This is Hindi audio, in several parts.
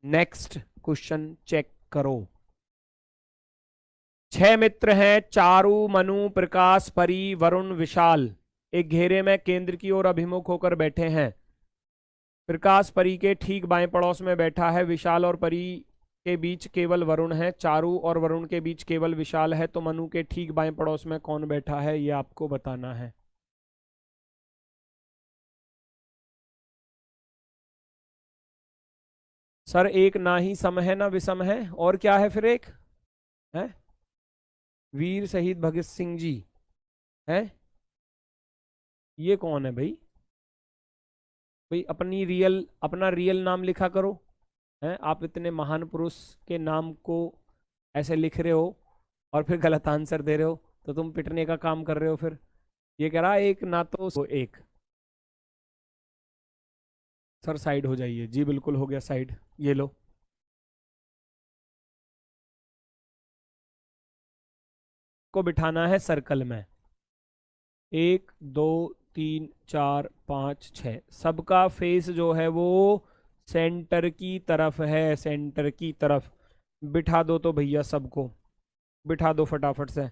नेक्स्ट क्वेश्चन चेक करो। 6 मित्र हैं, चारु, मनु, प्रकाश, परी, वरुण, विशाल। एक घेरे में केंद्र की ओर अभिमुख होकर बैठे हैं। प्रकाश परी के ठीक बाएं पड़ोस में बैठा है। विशाल और परी के बीच केवल वरुण है। चारु और वरुण के बीच केवल विशाल है। तो मनु के ठीक बाएं पड़ोस में कौन बैठा है, ये आपको बताना है। सर एक ना ही सम है ना विषम है, और क्या है फिर एक है? वीर शहीद भगत सिंह जी है। ये कौन है भाई? भाई अपना रियल नाम लिखा करो। हैं, आप इतने महान पुरुष के नाम को ऐसे लिख रहे हो और फिर गलत आंसर दे रहे हो, तो तुम पिटने का काम कर रहे हो फिर। ये कह रहा एक ना तो एक। सर साइड हो जाइए जी, बिल्कुल हो गया साइड। ये लो। को बिठाना है सर्कल में। 1 2 3 4 5 6, सबका फेस जो है वो सेंटर की तरफ है, सेंटर की तरफ। बिठा दो तो भैया सबको, बिठा दो फटाफट से।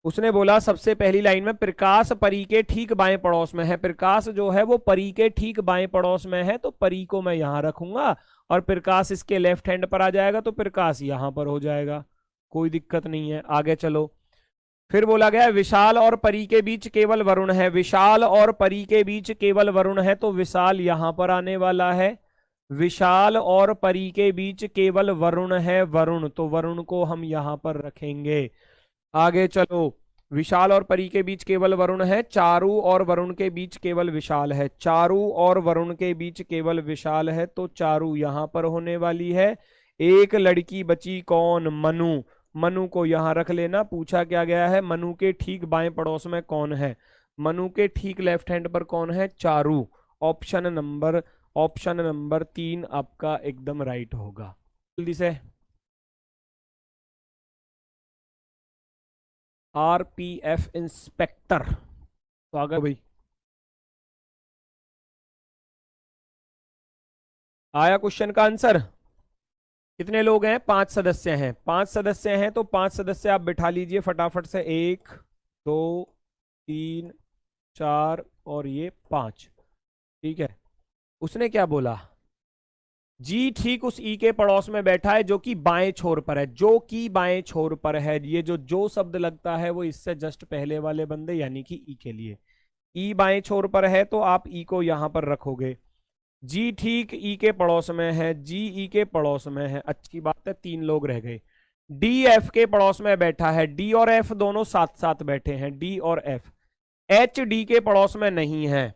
उसने बोला सबसे पहली लाइन में प्रकाश परी के ठीक बाएं पड़ोस में है। प्रकाश जो है वो परी के ठीक बाएं पड़ोस में है, तो परी को मैं यहां रखूंगा और प्रकाश इसके लेफ्ट हैंड पर आ जाएगा, तो प्रकाश यहां पर हो जाएगा। कोई दिक्कत नहीं है, आगे चलो। फिर बोला गया विशाल और परी के बीच केवल वरुण है। विशाल और परी के बीच केवल वरुण है, तो विशाल यहां पर आने वाला है। विशाल और परी के बीच केवल वरुण है, वरुण, तो वरुण को हम यहां पर रखेंगे। आगे चलो। विशाल और परी के बीच केवल वरुण है। चारु और वरुण के बीच केवल विशाल है। चारु और वरुण के बीच केवल विशाल है, तो चारु यहां पर होने वाली है। एक लड़की बची, कौन? मनु। मनु को यहां रख लेना। पूछा क्या गया है, मनु के ठीक बाएं पड़ोस में कौन है? मनु के ठीक लेफ्ट हैंड पर कौन है? चारु। ऑप्शन नंबर 3 आपका एकदम राइट होगा। जल्दी से। आरपीएफ इंस्पेक्टर, स्वागत भाई। आया क्वेश्चन का आंसर? कितने लोग हैं? 5 सदस्य हैं। 5 सदस्य हैं तो 5 सदस्य आप बिठा लीजिए फटाफट से। 1 2 3 4 और ये 5। ठीक है। उसने क्या बोला? जी ठीक उस ई के पड़ोस में बैठा है जो कि बाएं छोर पर है। जो कि बाएं छोर पर है, ये जो शब्द लगता है वो इससे जस्ट पहले वाले बंदे यानी कि ई के लिए। ई बाएं छोर पर है तो आप ई को यहां पर रखोगे। जी ठीक ई के पड़ोस में है। जी ई के पड़ोस में है, अच्छी बात है, 3 लोग रह गए। डी एफ के पड़ोस में बैठा है। डी और एफ दोनों साथ साथ बैठे हैं, डी और एफ। एच डी के पड़ोस में नहीं है।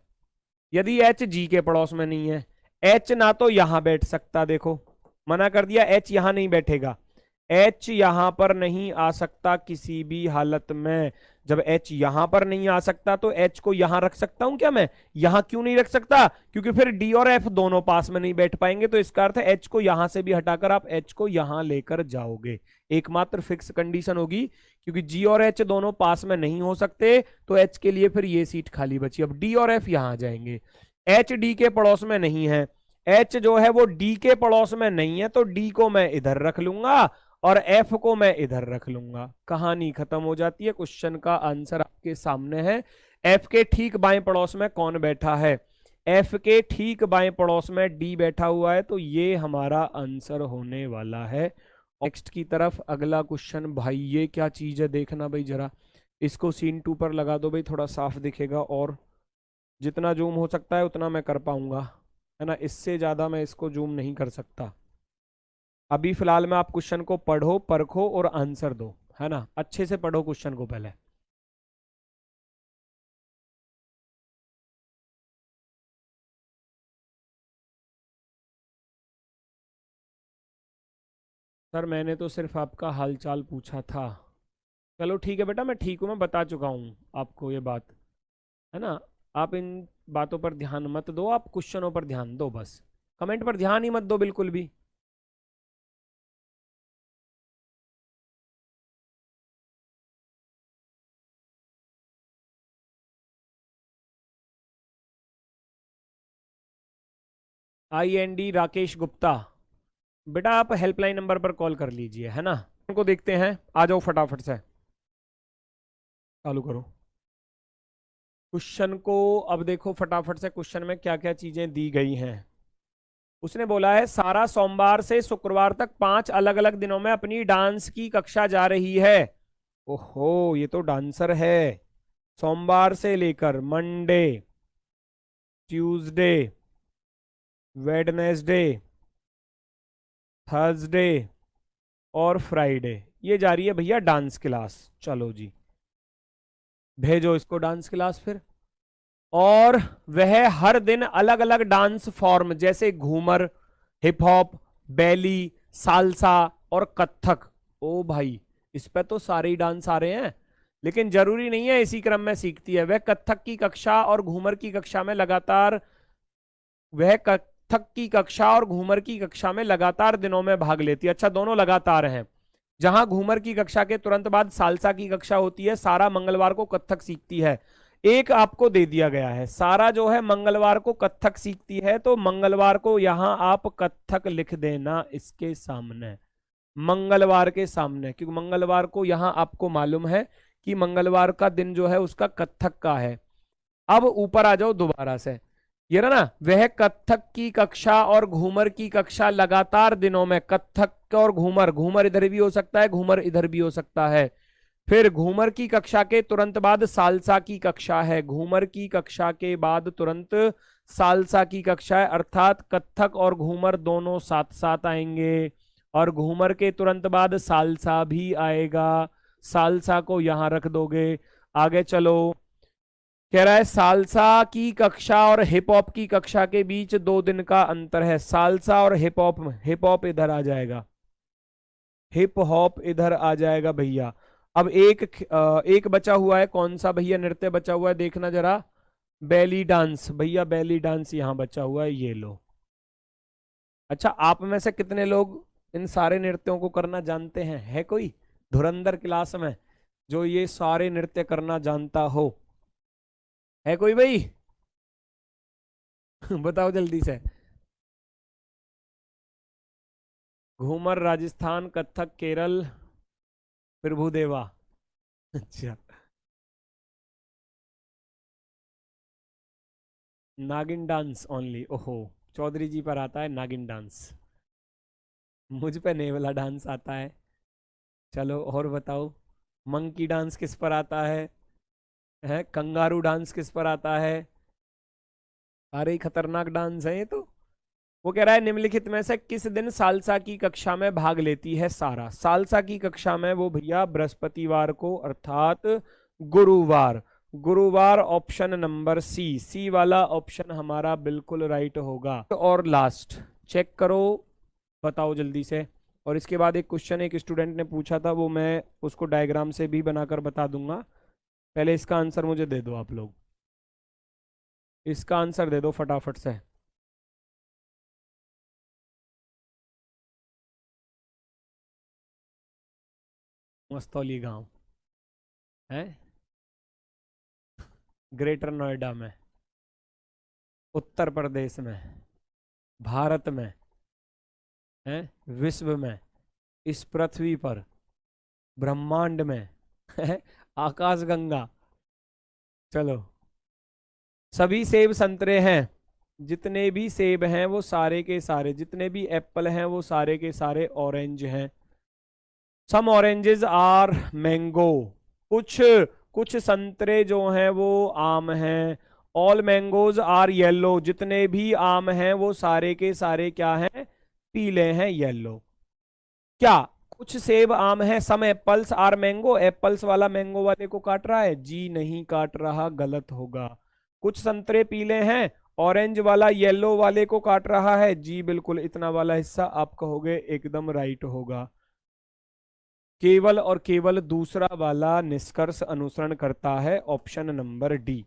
यदि एच जी के पड़ोस में नहीं है, एच ना तो यहां बैठ सकता, देखो मना कर दिया, एच यहां नहीं बैठेगा। एच यहां पर नहीं आ सकता किसी भी हालत में। जब एच यहां पर नहीं आ सकता तो एच को यहां रख सकता हूं क्या मैं? यहां क्यों नहीं रख सकता? क्योंकि फिर डी और एफ दोनों पास में नहीं बैठ पाएंगे, तो इसका अर्थ है एच को यहां से भी हटाकर आप एच को यहां लेकर जाओगे। एकमात्र फिक्स कंडीशन होगी, क्योंकि जी और एच दोनों पास में नहीं हो सकते, तो एच के लिए फिर ये सीट खाली बची। अब डी और एफ यहां आ जाएंगे। एच डी के पड़ोस में नहीं है। एच जो है वो डी के पड़ोस में नहीं है, तो डी को मैं इधर रख लूंगा और एफ को मैं इधर रख लूंगा। कहानी खत्म हो जाती है। क्वेश्चन का आंसर आपके सामने है। एफ के ठीक बाएं पड़ोस में कौन बैठा है? एफ के ठीक बाएं पड़ोस में डी बैठा हुआ है, तो ये हमारा आंसर होने वाला है। नेक्स्ट की तरफ अगला क्वेश्चन। भाई ये क्या चीज है, देखना भाई जरा। इसको सीन 2 पर लगा दो भाई, थोड़ा साफ दिखेगा, और जितना जूम हो सकता है उतना मैं कर पाऊंगा, है ना। इससे ज्यादा मैं इसको जूम नहीं कर सकता। अभी फिलहाल में आप क्वेश्चन को पढ़ो, परखो और आंसर दो, है ना। अच्छे से पढ़ो क्वेश्चन को पहले। सर मैंने तो सिर्फ आपका हालचाल पूछा था। चलो ठीक है बेटा, मैं ठीक हूँ, मैं बता चुका हूँ आपको ये बात, है ना। आप इन बातों पर ध्यान मत दो, आप क्वेश्चनों पर ध्यान दो बस। कमेंट पर ध्यान ही मत दो बिल्कुल भी। IND राकेश गुप्ता। बेटा आप हेल्पलाइन नंबर पर कॉल कर लीजिए, है ना। उनको देखते हैं, आ जाओ फटाफट से चालू करो क्वेश्चन को। अब देखो फटाफट से क्वेश्चन में क्या क्या चीजें दी गई हैं। उसने बोला है सारा सोमवार से शुक्रवार तक 5 अलग अलग दिनों में अपनी डांस की कक्षा जा रही है। ओहो, ये तो डांसर है। सोमवार से लेकर मंडे, ट्यूसडे, वेडनेसडे, थर्सडे और फ्राइडे ये जा रही है भैया डांस क्लास। चलो जी, भेजो इसको डांस क्लास फिर। और वह हर दिन अलग अलग डांस फॉर्म जैसे घूमर, हिप हॉप, बैली, सालसा और कथक। ओ भाई, इस पे तो सारे ही डांस आ रहे हैं, लेकिन जरूरी नहीं है इसी क्रम में सीखती है। वह कथक की कक्षा और घूमर की कक्षा में लगातार वह कथक की कक्षा और घूमर की कक्षा में लगातार दिनों में भाग लेती है। अच्छा, दोनों लगातार हैं। जहां घूमर की कक्षा के तुरंत बाद सालसा की कक्षा होती है। सारा मंगलवार को कथक सीखती है। एक आपको दे दिया गया है, सारा जो है मंगलवार को कथक सीखती है, तो मंगलवार को यहां आप कथक लिख देना इसके सामने, मंगलवार के सामने, क्योंकि मंगलवार को यहां आपको मालूम है कि मंगलवार का दिन जो है उसका कथक का है। अब ऊपर आ जाओ दोबारा से, ये रहा ना, वह कथक की कक्षा और घूमर की कक्षा लगातार दिनों में। कथक और घूमर, घूमर इधर भी हो सकता है, घूमर इधर भी हो सकता है। फिर घूमर की कक्षा के तुरंत बाद सालसा की कक्षा है। घूमर की कक्षा के बाद तुरंत सालसा की कक्षा है, अर्थात कथक और घूमर दोनों साथ साथ आएंगे। और घूमर के तुरंत बाद सालसा भी आएगा। सालसा को यहां रख दोगे। आगे चलो, कह रहा है सालसा की कक्षा और हिप हॉप की कक्षा के बीच 2 दिन का अंतर है। सालसा और हिप हॉप में, हिप हॉप इधर आ जाएगा, हिप हॉप इधर आ जाएगा भैया। अब एक बचा हुआ है, कौन सा भैया नृत्य बचा हुआ है देखना जरा। बेली डांस भैया, बेली डांस यहां बचा हुआ है, ये लो। अच्छा, आप में से कितने लोग इन सारे नृत्यों को करना जानते हैं? है कोई धुरंधर क्लास में जो ये सारे नृत्य करना जानता हो? है कोई भाई? बताओ जल्दी से। घूमर राजस्थान, कथक केरल, प्रभुदेवा। अच्छा, नागिन डांस ओनली। ओहो, चौधरी जी पर आता है नागिन डांस, मुझ पे नेवला डांस आता है। चलो और बताओ, मंकी डांस किस पर आता है कंगारू डांस किस पर आता है? अरे ही खतरनाक डांस है ये तो। वो कह रहा है निम्नलिखित में से किस दिन सालसा की कक्षा में भाग लेती है सारा? सालसा की कक्षा में वो भैया बृहस्पतिवार को, अर्थात गुरुवार। गुरुवार ऑप्शन नंबर सी, सी वाला ऑप्शन हमारा बिल्कुल राइट होगा। और लास्ट चेक करो, बताओ जल्दी से। और इसके बाद एक क्वेश्चन एक स्टूडेंट ने पूछा था, वो मैं उसको डायग्राम से भी बनाकर बता दूंगा। पहले इसका आंसर मुझे दे दो आप लोग, इसका आंसर दे दो फटाफट से। मस्तौली गांव है ग्रेटर नोएडा में, उत्तर प्रदेश में, भारत में, है विश्व में, इस पृथ्वी पर, ब्रह्मांड में, है आकाश गंगा। चलो, सभी सेब संतरे हैं, जितने भी सेब हैं वो सारे के सारे, जितने भी एप्पल हैं वो सारे के सारे ऑरेंज हैं। सम ऑरेंजेस आर मैंगो, कुछ कुछ संतरे जो हैं वो आम हैं। ऑल मैंगोज आर येलो, जितने भी आम हैं वो सारे के सारे क्या हैं? पीले हैं, येलो। क्या कुछ सेब आम हैं? सम एप्पल्स आर मैंगो, एप्पल्स वाला मैंगो वाले को काट रहा है? जी नहीं काट रहा, गलत होगा। कुछ संतरे पीले हैं, ऑरेंज वाला येलो वाले को काट रहा है? जी बिल्कुल, इतना वाला हिस्सा आप कहोगे एकदम राइट होगा। केवल और केवल दूसरा वाला निष्कर्ष अनुसरण करता है, ऑप्शन नंबर डी।